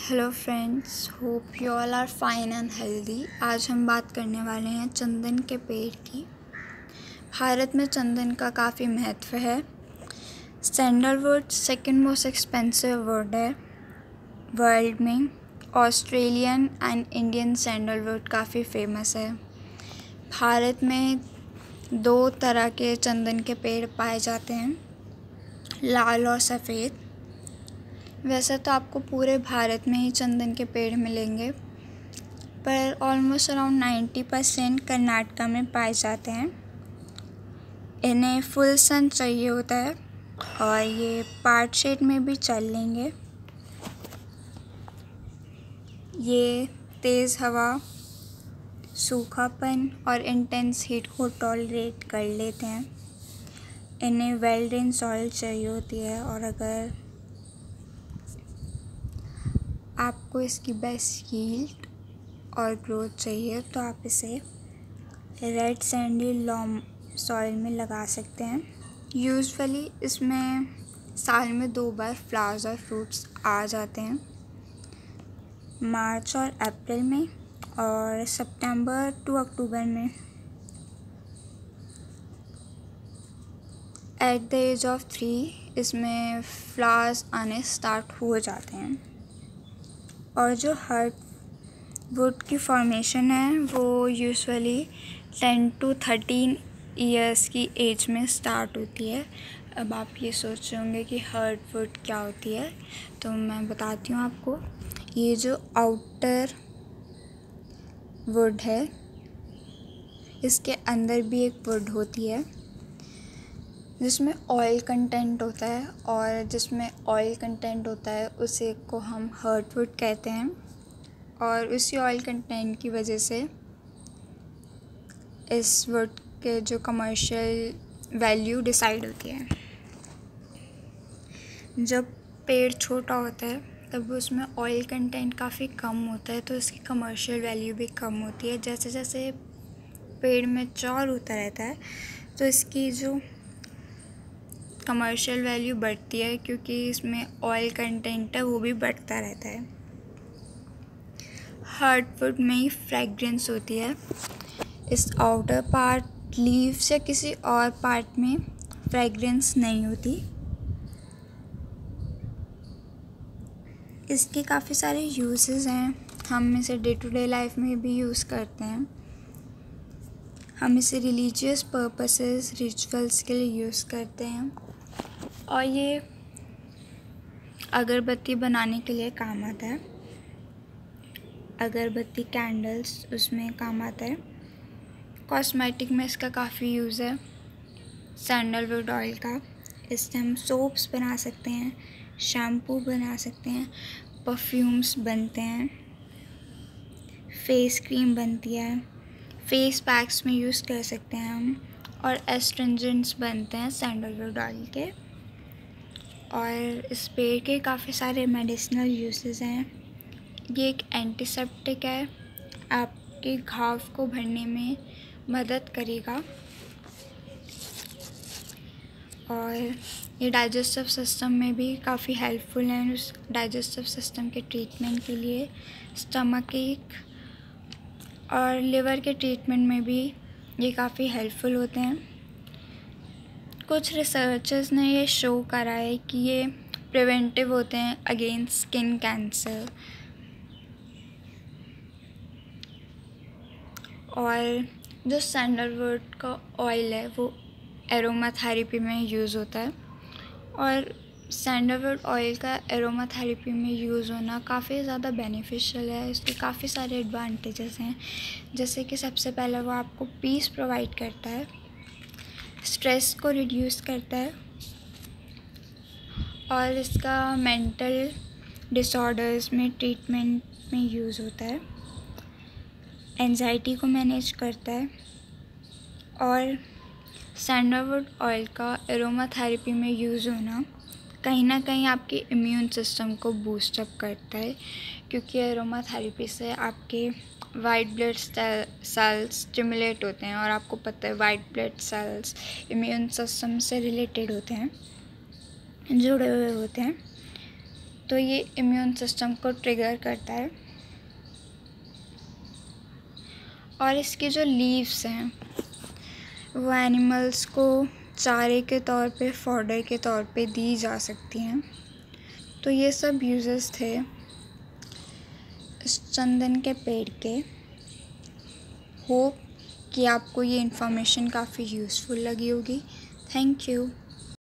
Hello friends, hope you all are fine and healthy. आज हम बात करने वाले हैं चंदन के पेड़ की। भारत में चंदन का काफ़ी महत्व है। Sandalwood second most expensive would है वर्ल्ड में। ऑस्ट्रेलियन एंड इंडियन सैंडलवुड काफ़ी फेमस है। भारत में 2 तरह के चंदन के पेड़ पाए जाते हैं, लाल और सफ़ेद। वैसे तो आपको पूरे भारत में ही चंदन के पेड़ मिलेंगे, पर ऑलमोस्ट अराउंड 90% कर्नाटका में पाए जाते हैं। इन्हें फुल सन चाहिए होता है और ये पार्ट शेड में भी चल लेंगे। ये तेज़ हवा, सूखापन और इंटेंस हीट को टॉलरेट कर लेते हैं। इन्हें वेल ड्रेन सॉइल चाहिए होती है, और अगर आपको इसकी बेस्ट यील्ड और ग्रोथ चाहिए तो आप इसे रेड सैंडी लॉम सॉइल में लगा सकते हैं। यूजुअली इसमें साल में 2 बार फ्लावर्स और फ्रूट्स आ जाते हैं, मार्च और अप्रैल में और सितंबर टू अक्टूबर में। एट द एज ऑफ 3 इसमें फ्लावर्स आने स्टार्ट हो जाते हैं। और जो हार्डवुड की फॉर्मेशन है वो यूजुअली 10 to 13 ईयर्स की एज में स्टार्ट होती है। अब आप ये सोच रहे होंगे कि हार्डवुड क्या होती है, तो मैं बताती हूँ आपको। ये जो आउटर वुड है, इसके अंदर भी एक वुड होती है जिसमें ऑयल कंटेंट होता है, और जिसमें ऑयल कंटेंट होता है उसे को हम हार्डवुड कहते हैं। और उसी ऑयल कंटेंट की वजह से इस वुड के जो कमर्शियल वैल्यू डिसाइड होती है। जब पेड़ छोटा होता है तब उसमें ऑयल कंटेंट काफ़ी कम होता है, तो इसकी कमर्शियल वैल्यू भी कम होती है। जैसे जैसे पेड़ मैच्योर होता रहता है तो इसकी जो कमर्शियल वैल्यू बढ़ती है, क्योंकि इसमें ऑयल कंटेंट है वो भी बढ़ता रहता है। हार्डवुड में ही फ्रेग्रेंस होती है। इस आउटर पार्ट, लीव्स या किसी और पार्ट में फ्रेग्रेंस नहीं होती। इसके काफ़ी सारे यूजेस हैं। हम इसे डे टू डे लाइफ में भी यूज़ करते हैं। हम इसे रिलीजियस पर्पसेस, रिचुअल्स के लिए यूज़ करते हैं, और ये अगरबत्ती बनाने के लिए काम आता है। अगरबत्ती, कैंडल्स, उसमें काम आता है। कॉस्मेटिक में इसका काफ़ी यूज़ है, सैंडलवुड ऑयल का। इससे हम सोप्स बना सकते हैं, शैम्पू बना सकते हैं, परफ्यूम्स बनते हैं, फेस क्रीम बनती है, फेस पैक्स में यूज़ कर सकते हैं हम, और एस्ट्रिंजेंट्स बनते हैं सैंडलवुड ऑयल के। और इस पेड़ के काफ़ी सारे मेडिसिनल यूजेस हैं। ये एक एंटीसेप्टिक है, आपके घाव को भरने में मदद करेगा, और ये डाइजेस्टिव सिस्टम में भी काफ़ी हेल्पफुल है। उस डाइजेस्टिव सिस्टम के ट्रीटमेंट के लिए, स्टमक एक और लिवर के ट्रीटमेंट में भी ये काफ़ी हेल्पफुल होते हैं। कुछ रिसर्चर्स ने ये शो करा है कि ये प्रिवेंटिव होते हैं अगेंस्ट स्किन कैंसर। और जो सैंडलवुड का ऑयल है वो एरोमा थेरेपी में यूज़ होता है, और सैंडलवुड ऑयल का एरोमा थेरेपी में यूज़ होना काफ़ी ज़्यादा बेनिफिशियल है। इसके काफ़ी सारे एडवांटेजेस हैं, जैसे कि सबसे पहले वो आपको पीस प्रोवाइड करता है, स्ट्रेस को रिड्यूस करता है, और इसका मेंटल डिसऑर्डर्स में ट्रीटमेंट में यूज़ होता है, एंजाइटी को मैनेज करता है। और सैंडलवुड ऑयल का एरोमा थेरेपी में यूज़ होना कहीं ना कहीं आपके इम्यून सिस्टम को बूस्टअप करता है, क्योंकि एरोमा थेरेपी से आपके वाइट ब्लड सेल्स स्टिमुलेट होते हैं, और आपको पता है white blood cells immune system से रिलेटेड होते हैं, जुड़े हुए होते हैं। तो ये इम्यून सिस्टम को ट्रिगर करता है। और इसकी जो लीव्स हैं वो एनिमल्स को चारे के तौर पे, फॉडर के तौर पे दी जा सकती हैं। तो ये सब यूजेस थे इस चंदन के पेड़ के। होप कि आपको ये इन्फॉर्मेशन काफ़ी यूज़फुल लगी होगी। Thank you.